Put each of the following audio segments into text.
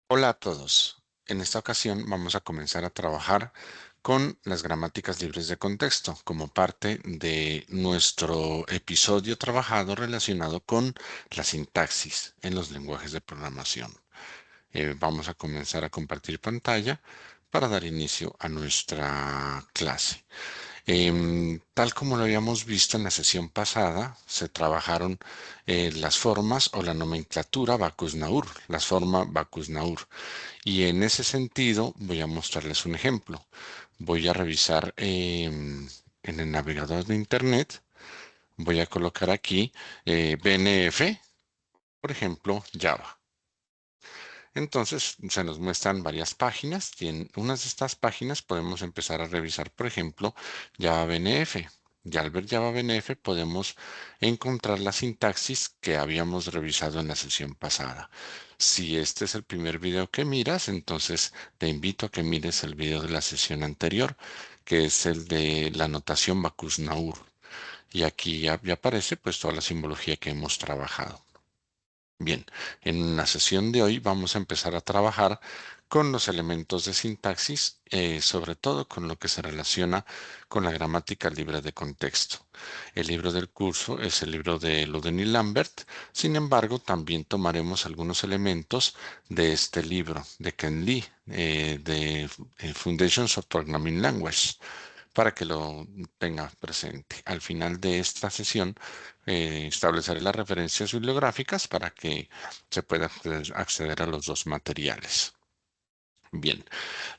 Hola a todos. En esta ocasión vamos a comenzar a trabajar con las gramáticas libres de contexto como parte de nuestro episodio trabajado relacionado con la sintaxis en los lenguajes de programación. Vamos a comenzar a compartir pantalla para dar inicio a nuestra clase. Tal como lo habíamos visto en la sesión pasada, se trabajaron las formas o la nomenclatura Bacus-Naur, las formas Bacus-Naur. Y en ese sentido voy a mostrarles un ejemplo. Voy a revisar en el navegador de Internet, voy a colocar aquí BNF, por ejemplo, Java. Entonces se nos muestran varias páginas y en unas de estas páginas podemos empezar a revisar, por ejemplo, Java BNF. Y al ver Java BNF podemos encontrar la sintaxis que habíamos revisado en la sesión pasada. Si este es el primer video que miras, entonces te invito a que mires el video de la sesión anterior, que es el de la notación Backus-Naur. Y aquí ya aparece pues toda la simbología que hemos trabajado. Bien, en la sesión de hoy vamos a empezar a trabajar con los elementos de sintaxis, sobre todo con lo que se relaciona con la gramática libre de contexto. El libro del curso es el libro de Luden y Lambert, sin embargo, también tomaremos algunos elementos de este libro, de Ken Lee, de Foundations of Programming Language, para que lo tenga presente. Al final de esta sesión, estableceré las referencias bibliográficas para que se pueda acceder a los dos materiales. Bien,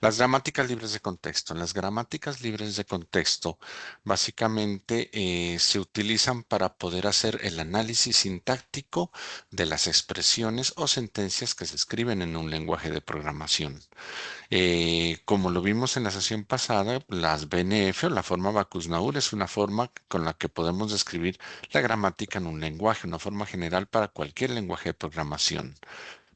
las gramáticas libres de contexto. Las gramáticas libres de contexto básicamente se utilizan para poder hacer el análisis sintáctico de las expresiones o sentencias que se escriben en un lenguaje de programación. Como lo vimos en la sesión pasada, las BNF o la forma Backus-Naur es una forma con la que podemos describir la gramática en un lenguaje, una forma general para cualquier lenguaje de programación.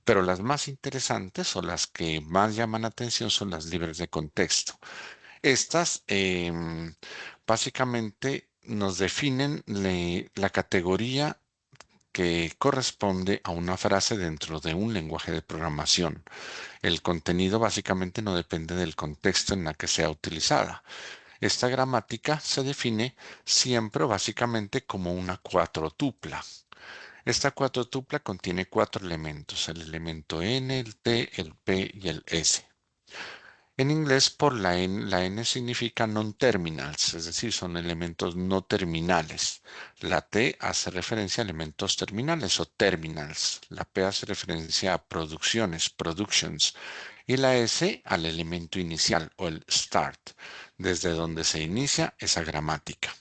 Pero las más interesantes o las que más llaman la atención son las libres de contexto. Estas básicamente nos definen la categoría que corresponde a una frase dentro de un lenguaje de programación. El contenido básicamente no depende del contexto en la que sea utilizada. Esta gramática se define siempre básicamente como una cuatrotupla. Esta cuatrotupla contiene cuatro elementos, el elemento n, el t, el p y el s. En inglés, por la N significa non-terminals, es decir, son elementos no terminales. La T hace referencia a elementos terminales o terminals. La P hace referencia a producciones, productions. Y la S al elemento inicial o el start, desde donde se inicia esa gramática.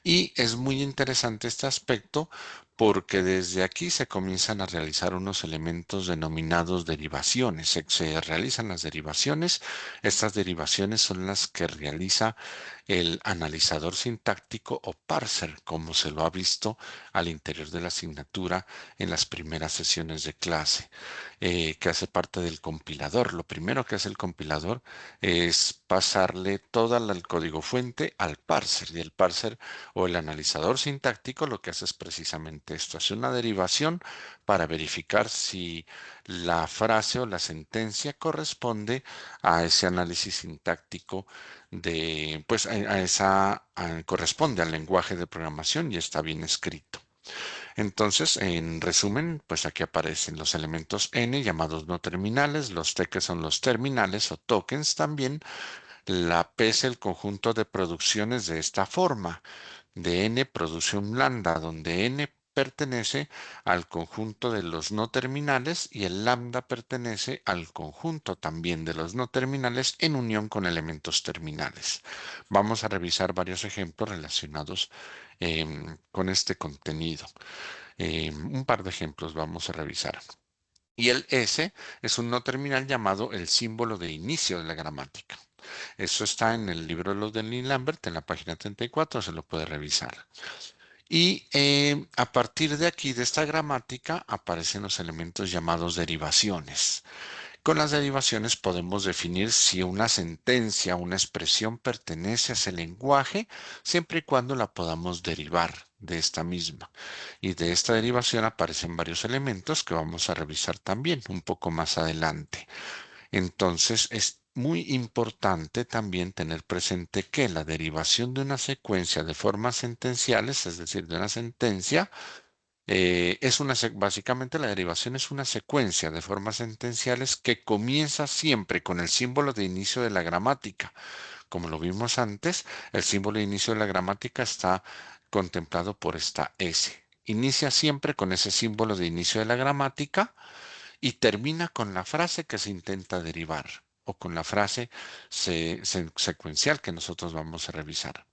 Y es muy interesante este aspecto porque desde aquí se comienzan a realizar unos elementos denominados derivaciones. Se realizan las derivaciones. Estas derivaciones son las que realiza el analizador sintáctico o parser, como se lo ha visto al interior de la asignatura en las primeras sesiones de clase, que hace parte del compilador. Lo primero que hace el compilador es pasarle todo el código fuente al parser y el parser o el analizador sintáctico lo que hace es precisamente esto, hace una derivación para verificar si la frase o la sentencia corresponde a ese análisis sintáctico de, pues corresponde al lenguaje de programación y está bien escrito. Entonces, en resumen, pues aquí aparecen los elementos n llamados no terminales, los t que son los terminales o tokens también, la P es el conjunto de producciones de esta forma. De n produce un lambda, donde n pertenece al conjunto de los no terminales y el lambda pertenece al conjunto también de los no terminales en unión con elementos terminales. Vamos a revisar varios ejemplos relacionados con este contenido. Un par de ejemplos vamos a revisar. Y el S es un no terminal llamado el símbolo de inicio de la gramática. Eso está en el libro de los de Lynn Lambert, en la página 34, se lo puede revisar. Y a partir de aquí, de esta gramática, aparecen los elementos llamados derivaciones. Con las derivaciones podemos definir si una sentencia, una expresión pertenece a ese lenguaje, siempre y cuando la podamos derivar de esta misma. Y de esta derivación aparecen varios elementos que vamos a revisar también un poco más adelante. Entonces, es muy importante también tener presente que la derivación de una secuencia de formas sentenciales, es decir, de una sentencia, básicamente la derivación es una secuencia de formas sentenciales que comienza siempre con el símbolo de inicio de la gramática. Como lo vimos antes, el símbolo de inicio de la gramática está contemplado por esta S. Inicia siempre con ese símbolo de inicio de la gramática y termina con la frase que se intenta derivar o con la frase secuencial que nosotros vamos a revisar.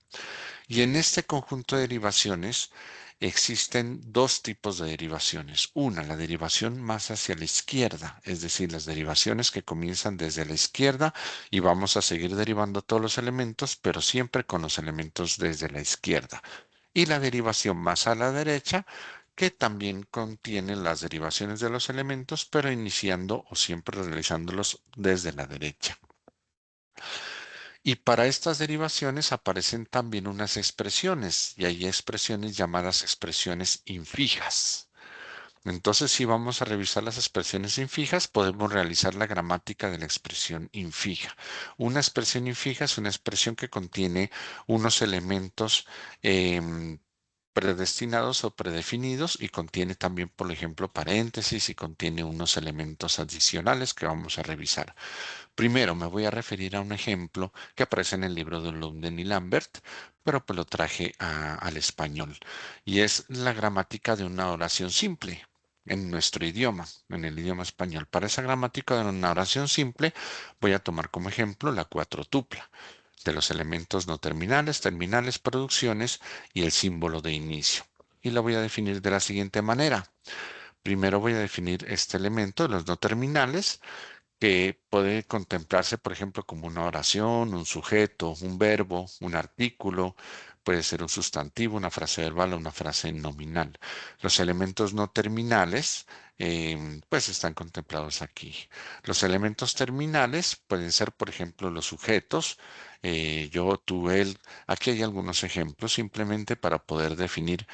Y en este conjunto de derivaciones existen dos tipos de derivaciones. Una, la derivación más hacia la izquierda, es decir, las derivaciones que comienzan desde la izquierda y vamos a seguir derivando todos los elementos, pero siempre con los elementos desde la izquierda. Y la derivación más a la derecha, que también contiene las derivaciones de los elementos, pero iniciando o siempre realizándolos desde la derecha. Y para estas derivaciones aparecen también unas expresiones, y hay expresiones llamadas expresiones infijas. Entonces, si vamos a revisar las expresiones infijas, podemos realizar la gramática de la expresión infija. Una expresión infija es una expresión que contiene unos elementos predestinados o predefinidos y contiene también, por ejemplo, paréntesis y contiene unos elementos adicionales que vamos a revisar. Primero me voy a referir a un ejemplo que aparece en el libro de Lunden y Lambert, pero pues lo traje al español. Y es la gramática de una oración simple en nuestro idioma, en el idioma español. Para esa gramática de una oración simple voy a tomar como ejemplo la cuatrotupla de los elementos no terminales, terminales, producciones y el símbolo de inicio. Y la voy a definir de la siguiente manera. Primero voy a definir este elemento de los no terminales que puede contemplarse, por ejemplo, como una oración, un sujeto, un verbo, un artículo, puede ser un sustantivo, una frase verbal o una frase nominal. Los elementos no terminales, pues están contemplados aquí. Los elementos terminales pueden ser, por ejemplo, los sujetos, yo, tú, él. Aquí hay algunos ejemplos simplemente para poder definir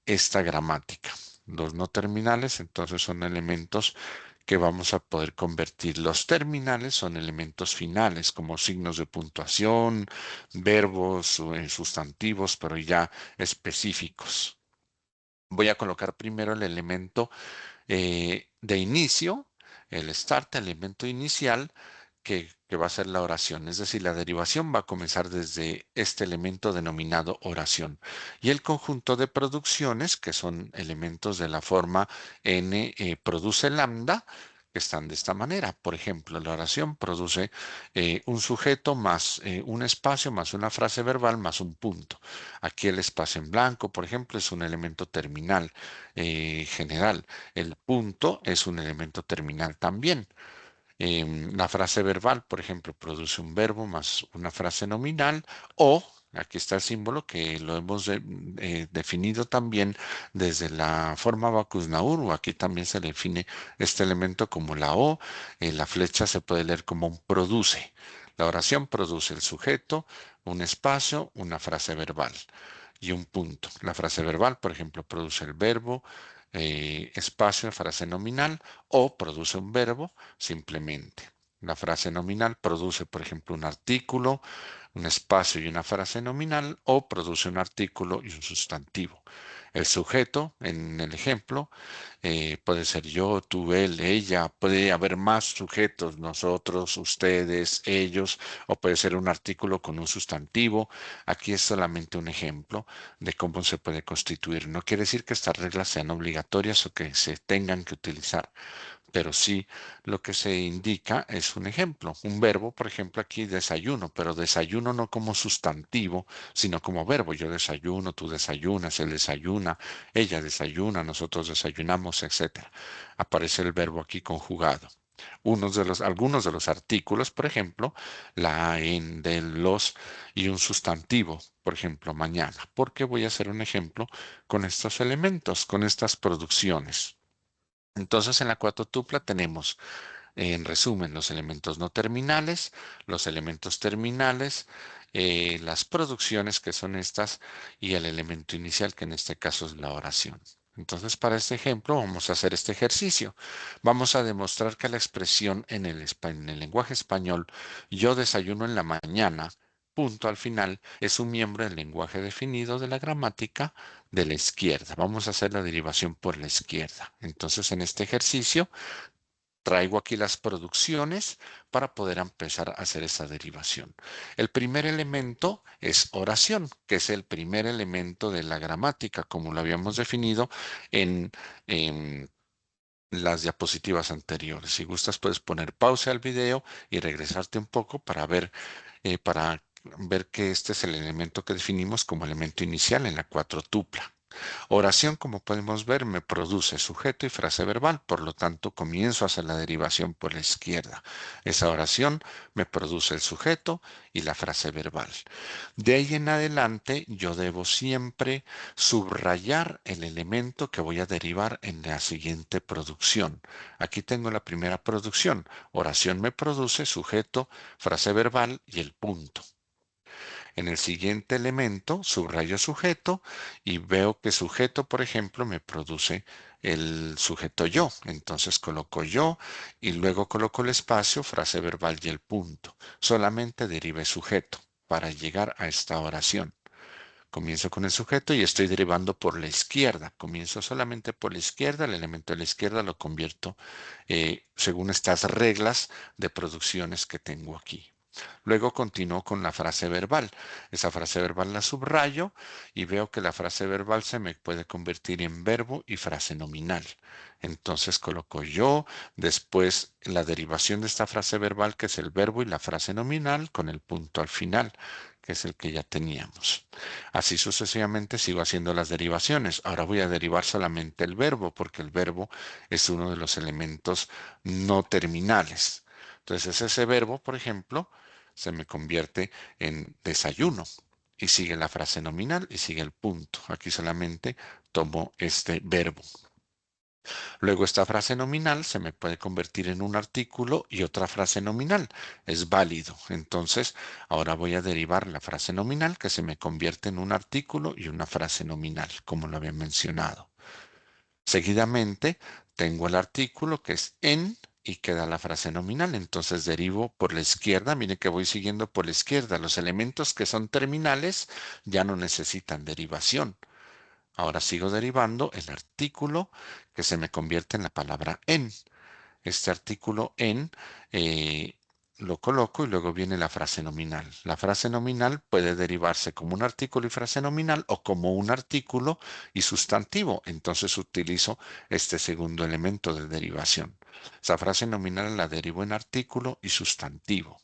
esta gramática. Los no terminales, entonces, son elementos que vamos a poder convertir. Los terminales son elementos finales, como signos de puntuación, verbos, sustantivos, pero ya específicos. Voy a colocar primero el elemento de inicio, el start, el elemento inicial, que va a ser la oración. Es decir, la derivación va a comenzar desde este elemento denominado oración. Y el conjunto de producciones, que son elementos de la forma n, produce lambda, que están de esta manera. Por ejemplo, la oración produce un sujeto más un espacio más una frase verbal más un punto. Aquí el espacio en blanco, por ejemplo, es un elemento terminal general. El punto es un elemento terminal también. La frase verbal, por ejemplo, produce un verbo más una frase nominal o, aquí está el símbolo que lo hemos definido también desde la forma Backus Naur, o aquí también se define este elemento como la O, la flecha se puede leer como un produce. La oración produce el sujeto, un espacio, una frase verbal y un punto. La frase verbal, por ejemplo, produce el verbo, espacio, frase nominal o produce un verbo simplemente. La frase nominal produce, por ejemplo, un artículo, un espacio y una frase nominal o produce un artículo y un sustantivo. El sujeto, en el ejemplo, puede ser yo, tú, él, ella, puede haber más sujetos, nosotros, ustedes, ellos, o puede ser un artículo con un sustantivo. Aquí es solamente un ejemplo de cómo se puede constituir. No quiere decir que estas reglas sean obligatorias o que se tengan que utilizar, pero sí lo que se indica es un ejemplo, un verbo, por ejemplo, aquí desayuno, pero desayuno no como sustantivo, sino como verbo. Yo desayuno, tú desayunas, él desayuna, ella desayuna, nosotros desayunamos, etcétera. Aparece el verbo aquí conjugado. Algunos de los artículos, por ejemplo, la, en, de, los y un sustantivo, por ejemplo, mañana, porque voy a hacer un ejemplo con estos elementos, con estas producciones. Entonces, en la cuatotupla tenemos, en resumen, los elementos no terminales, los elementos terminales las producciones, que son estas, y el elemento inicial, que en este caso es la oración. Entonces, para este ejemplo, vamos a hacer este ejercicio. Vamos a demostrar que la expresión en el lenguaje español, yo desayuno en la mañana, punto al final, es un miembro del lenguaje definido de la gramática de la izquierda. Vamos a hacer la derivación por la izquierda. Entonces, en este ejercicio, traigo aquí las producciones para poder empezar a hacer esa derivación. El primer elemento es oración, que es el primer elemento de la gramática, como lo habíamos definido en, en las diapositivas anteriores. Si gustas, puedes poner pausa al video y regresarte un poco para ver que este es el elemento que definimos como elemento inicial en la cuatrotupla. Oración, como podemos ver, me produce sujeto y frase verbal, por lo tanto comienzo a hacer la derivación por la izquierda. Esa oración me produce el sujeto y la frase verbal. De ahí en adelante yo debo siempre subrayar el elemento que voy a derivar en la siguiente producción. Aquí tengo la primera producción. Oración me produce sujeto, frase verbal y el punto. En el siguiente elemento subrayo sujeto y veo que sujeto, por ejemplo, me produce el sujeto yo. Entonces coloco yo y luego coloco el espacio, frase verbal y el punto. Solamente derive sujeto para llegar a esta oración. Comienzo con el sujeto y estoy derivando por la izquierda. Comienzo solamente por la izquierda, el elemento de la izquierda lo convierto según estas reglas de producciones que tengo aquí. Luego continúo con la frase verbal. Esa frase verbal la subrayo y veo que la frase verbal se me puede convertir en verbo y frase nominal. Entonces coloco yo, después la derivación de esta frase verbal, que es el verbo y la frase nominal, con el punto al final, que es el que ya teníamos. Así sucesivamente sigo haciendo las derivaciones. Ahora voy a derivar solamente el verbo, porque el verbo es uno de los elementos no terminales. Entonces ese verbo, por ejemplo, se me convierte en desayuno y sigue la frase nominal y sigue el punto. Aquí solamente tomo este verbo. Luego esta frase nominal se me puede convertir en un artículo y otra frase nominal. Es válido. Entonces, ahora voy a derivar la frase nominal que se me convierte en un artículo y una frase nominal, como lo había mencionado. Seguidamente, tengo el artículo que es en y queda la frase nominal. Entonces derivo por la izquierda. Mire que voy siguiendo por la izquierda. Los elementos que son terminales ya no necesitan derivación. Ahora sigo derivando el artículo que se me convierte en la palabra en. Este artículo en lo coloco y luego viene la frase nominal. La frase nominal puede derivarse como un artículo y frase nominal o como un artículo y sustantivo. Entonces utilizo este segundo elemento de derivación. Esa frase nominal la derivo en artículo y sustantivo.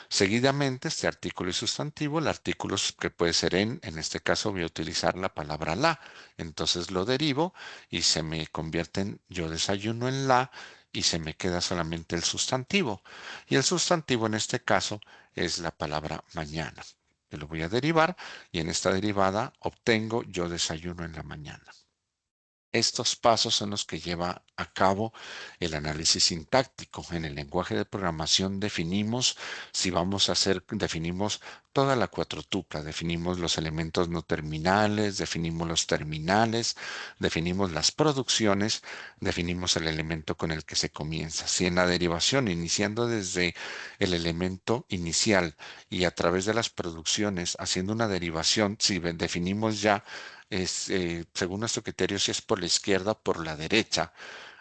Seguidamente, este artículo y sustantivo, el artículo que puede ser en este caso voy a utilizar la palabra la. Entonces lo derivo y se me convierte en yo desayuno en la y se me queda solamente el sustantivo. Y el sustantivo en este caso es la palabra mañana. Que lo voy a derivar y en esta derivada obtengo yo desayuno en la mañana. Estos pasos son los que lleva a cabo el análisis sintáctico. En el lenguaje de programación definimos si vamos a hacer, definimos toda la cuatrotupla, definimos los elementos no terminales, definimos los terminales, definimos las producciones, definimos el elemento con el que se comienza. Si en la derivación, iniciando desde el elemento inicial y a través de las producciones, haciendo una derivación, si definimos ya según nuestro criterio, si es por la izquierda o por la derecha.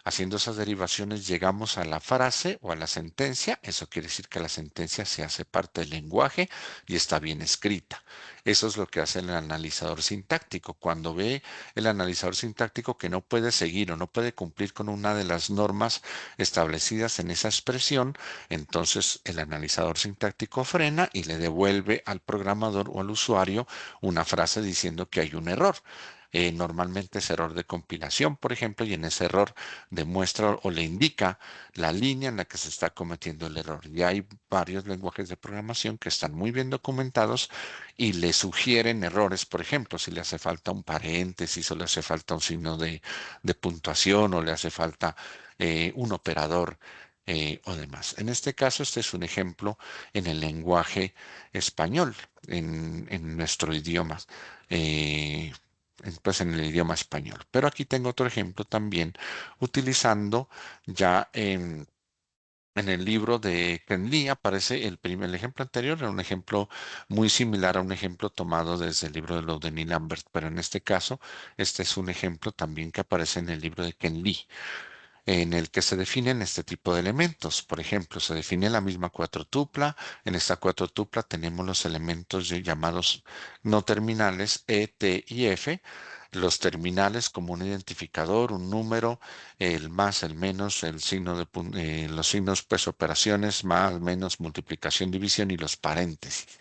Haciendo esas derivaciones llegamos a la frase o a la sentencia. Eso quiere decir que la sentencia se hace parte del lenguaje y está bien escrita. Eso es lo que hace el analizador sintáctico. Cuando ve el analizador sintáctico que no puede seguir o no puede cumplir con una de las normas establecidas en esa expresión, entonces el analizador sintáctico frena y le devuelve al programador o al usuario una frase diciendo que hay un error. Normalmente es error de compilación, por ejemplo, y en ese error demuestra o le indica la línea en la que se está cometiendo el error. Ya hay varios lenguajes de programación que están muy bien documentados y le sugieren errores, por ejemplo, si le hace falta un paréntesis o le hace falta un signo de puntuación o le hace falta un operador o demás. En este caso, este es un ejemplo en el lenguaje español, en nuestro idioma, eh, pues en el idioma español. Pero aquí tengo otro ejemplo también utilizando ya en el libro de Ken Lee aparece el ejemplo anterior, era un ejemplo muy similar a un ejemplo tomado desde el libro de los de Neil Lambert, pero en este caso, este es un ejemplo también que aparece en el libro de Ken Lee en el que se definen este tipo de elementos. Por ejemplo, se define la misma cuatrotupla. En esta cuatrotupla tenemos los elementos llamados no terminales E, T y F. Los terminales como un identificador, un número, el más, el menos, el signo de los signos, pues operaciones, más, menos, multiplicación, división y los paréntesis.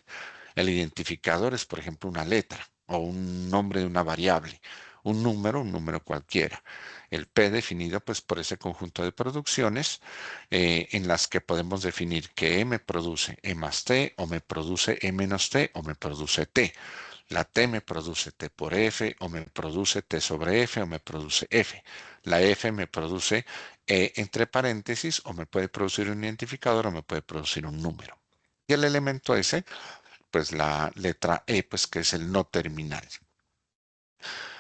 El identificador es, por ejemplo, una letra o un nombre de una variable, un número cualquiera. El P definido pues por ese conjunto de producciones en las que podemos definir que E me produce E más T o me produce E menos T o me produce T. La T me produce T por F o me produce T sobre F o me produce F. La F me produce E entre paréntesis o me puede producir un identificador o me puede producir un número. Y el elemento S pues la letra E, pues que es el no terminal.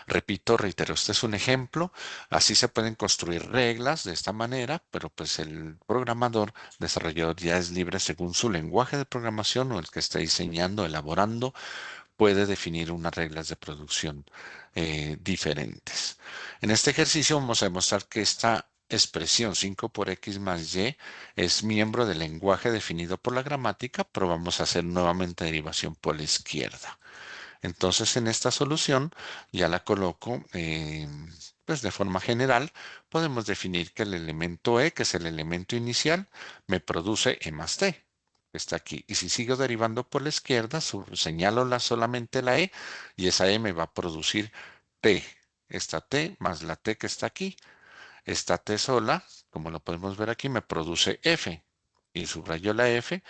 Repito, reitero, este es un ejemplo. Así se pueden construir reglas de esta manera, pero pues el programador, desarrollador ya es libre según su lenguaje de programación o el que esté diseñando, elaborando, puede definir unas reglas de producción diferentes. En este ejercicio vamos a demostrar que esta expresión 5 por x más y es miembro del lenguaje definido por la gramática, pero vamos a hacer nuevamente derivación por la izquierda. Entonces, en esta solución ya la coloco, pues de forma general, podemos definir que el elemento E, que es el elemento inicial, me produce E más T, que está aquí. Y si sigo derivando por la izquierda, señalo solamente la E y esa E me va a producir T. Esta T más la T que está aquí. Esta T sola, como lo podemos ver aquí, me produce F. Y subrayo la F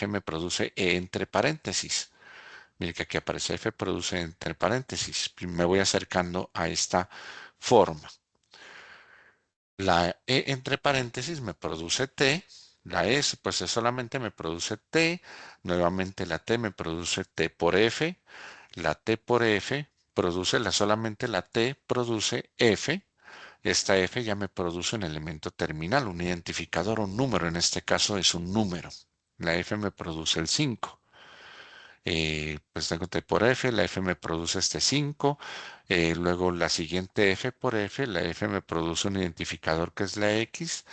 me produce E entre paréntesis. Mire que aquí aparece F produce entre paréntesis. Me voy acercando a esta forma. La E entre paréntesis me produce T. La S pues solamente me produce T. Nuevamente la T me produce T por F. La T por F produce solamente la T produce F. Esta F ya me produce un elemento terminal, un identificador, un número. En este caso es un número. La F me produce el 5. Pues tengo T por F, la F me produce este 5, luego la siguiente F por F, la F me produce un identificador que es la X,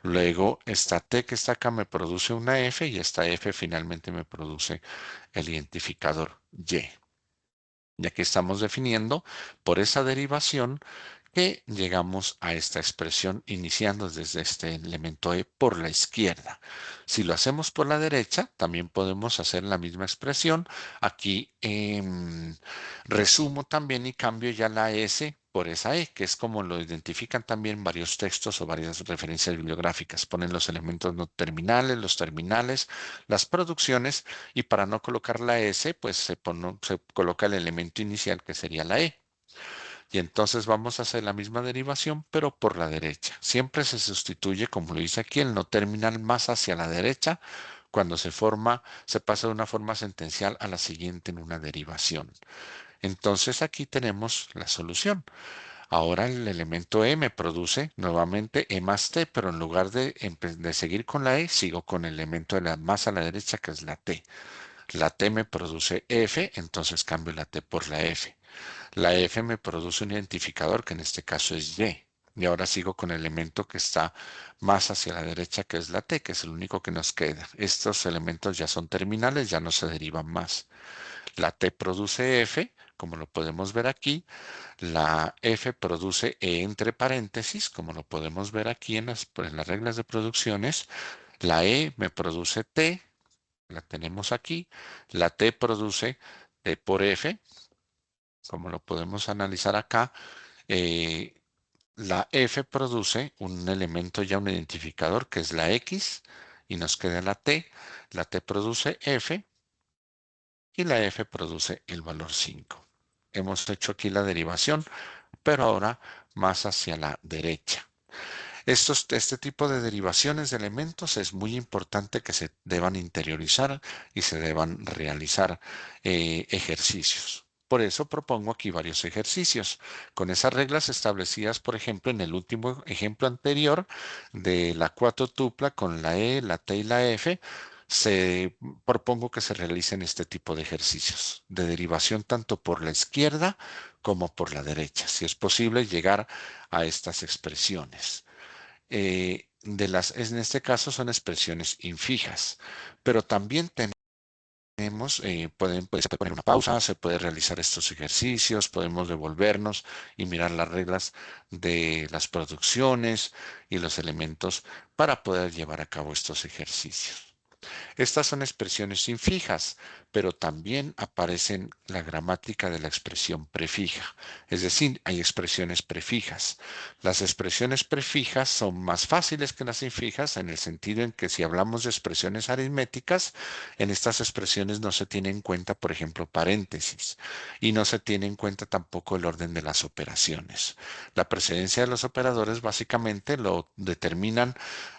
luego esta T que está acá me produce una F y esta F finalmente me produce el identificador Y. Y aquí estamos definiendo por esa derivación que llegamos a esta expresión iniciando desde este elemento E por la izquierda. Si lo hacemos por la derecha, también podemos hacer la misma expresión. Aquí resumo también y cambio ya la S por esa E, que es como lo identifican también varios textos o varias referencias bibliográficas. Ponen los elementos no terminales, los terminales, las producciones y para no colocar la S, pues se coloca el elemento inicial que sería la E. Y entonces vamos a hacer la misma derivación, pero por la derecha. Siempre se sustituye, como lo dice aquí, el no terminal más hacia la derecha cuando se pasa de una forma sentencial a la siguiente en una derivación. Entonces aquí tenemos la solución. Ahora el elemento E me produce nuevamente E más T, pero en lugar de seguir con la E, sigo con el elemento de la más a la derecha, que es la T. La T me produce F, entonces cambio la T por la F. La F me produce un identificador, que en este caso es Y. Y ahora sigo con el elemento que está más hacia la derecha, que es la T, que es el único que nos queda. Estos elementos ya son terminales, ya no se derivan más. La T produce F, como lo podemos ver aquí. La F produce E entre paréntesis, como lo podemos ver aquí en las reglas de producciones. La E me produce T, la tenemos aquí. La T produce T por F, como lo podemos analizar acá. Eh, la F produce un elemento ya, un identificador, que es la X, y nos queda la T. La T produce F y la F produce el valor 5. Hemos hecho aquí la derivación, pero ahora más hacia la derecha. Este tipo de derivaciones de elementos es muy importante que se deban interiorizar y se deban realizar ejercicios. Por eso propongo aquí varios ejercicios. Con esas reglas establecidas, por ejemplo, en el último ejemplo anterior de la cuatro-tupla con la E, la T y la F, se propongo que se realicen este tipo de ejercicios de derivación tanto por la izquierda como por la derecha. Si es posible llegar a estas expresiones. En este caso son expresiones infijas, pero también tenemos, se puede poner una pausa, se puede realizar estos ejercicios, podemos devolvernos y mirar las reglas de las producciones y los elementos para poder llevar a cabo estos ejercicios. Estas son expresiones infijas, pero también aparecen la gramática de la expresión prefija. Es decir, hay expresiones prefijas. Las expresiones prefijas son más fáciles que las infijas en el sentido en que si hablamos de expresiones aritméticas, en estas expresiones no se tiene en cuenta, por ejemplo, paréntesis y no se tiene en cuenta tampoco el orden de las operaciones. La precedencia de los operadores básicamente lo determinan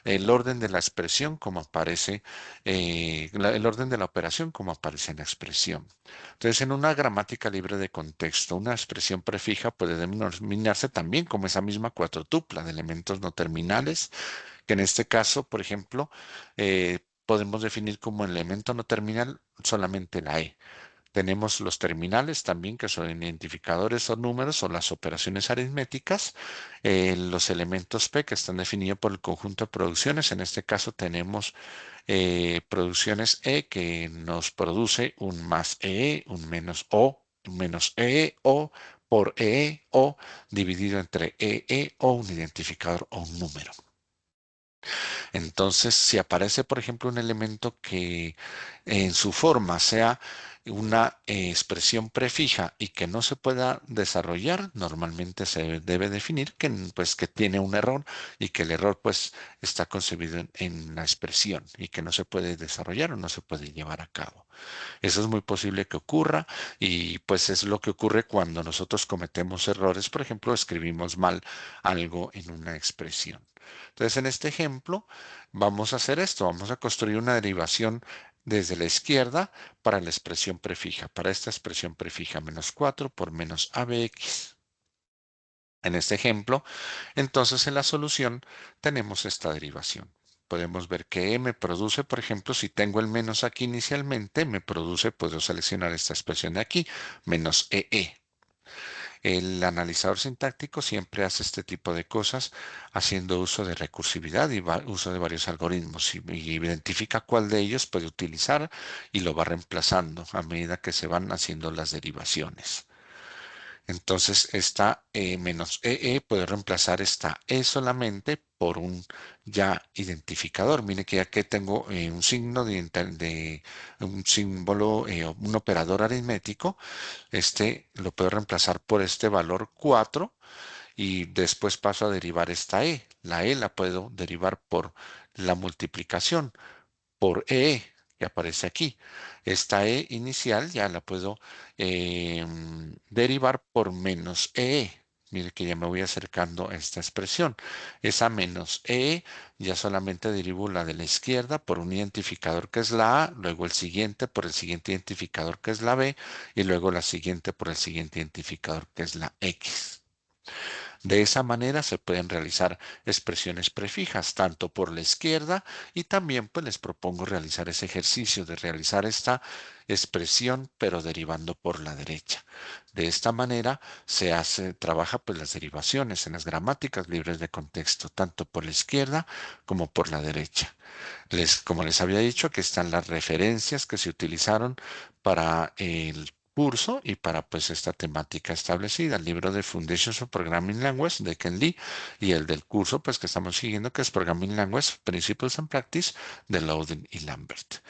el orden de la expresión como aparece el orden de la operación como aparece en la expresión. Entonces, en una gramática libre de contexto, una expresión prefija puede denominarse también como esa misma cuatrotupla de elementos no terminales, que en este caso, por ejemplo, podemos definir como elemento no terminal solamente la E. Tenemos los terminales también, que son identificadores o números o las operaciones aritméticas. Los elementos P, que están definidos por el conjunto de producciones. En este caso tenemos producciones E, que nos produce un más E, un menos O, un menos E, O por E, O, dividido entre E, o un identificador o un número. Entonces, si aparece, por ejemplo, un elemento que en su forma sea una expresión prefija y que no se pueda desarrollar, normalmente se debe definir que, pues, que tiene un error y que el error pues, está concebido en la expresión y que no se puede desarrollar o no se puede llevar a cabo. Eso es muy posible que ocurra y pues es lo que ocurre cuando nosotros cometemos errores, por ejemplo, escribimos mal algo en una expresión. Entonces, en este ejemplo, vamos a hacer esto, vamos a construir una derivación desde la izquierda para la expresión prefija, para esta expresión prefija menos 4 por menos ABX. En este ejemplo, entonces en la solución tenemos esta derivación. Podemos ver que E me produce, por ejemplo, si tengo el menos aquí inicialmente, me produce, puedo seleccionar esta expresión de aquí, menos EE. El analizador sintáctico siempre hace este tipo de cosas haciendo uso de recursividad y uso de varios algoritmos y identifica cuál de ellos puede utilizar y lo va reemplazando a medida que se van haciendo las derivaciones. Entonces, esta menos EE puede reemplazar esta E solamente por un ya identificador. Mire que ya que tengo un signo de un símbolo, un operador aritmético, este lo puedo reemplazar por este valor 4 y después paso a derivar esta E. La E la puedo derivar por la multiplicación por E que aparece aquí. Esta E inicial ya la puedo derivar por menos E. Mire que ya me voy acercando a esta expresión. Esa menos E ya solamente derivo la de la izquierda por un identificador que es la A, luego el siguiente por el siguiente identificador que es la B y luego la siguiente por el siguiente identificador que es la X. De esa manera se pueden realizar expresiones prefijas tanto por la izquierda y también pues les propongo realizar ese ejercicio de realizar esta expresión pero derivando por la derecha. De esta manera trabaja pues las derivaciones en las gramáticas libres de contexto tanto por la izquierda como por la derecha. Como les había dicho, aquí están las referencias que se utilizaron para el curso y para pues esta temática establecida, el libro de Foundations of Programming Language de Ken Lee y el del curso pues que estamos siguiendo que es Programming Language Principles and Practice de Loudon y Lambert.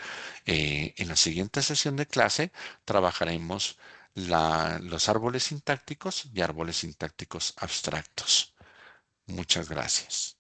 En la siguiente sesión de clase trabajaremos los árboles sintácticos y árboles sintácticos abstractos. Muchas gracias.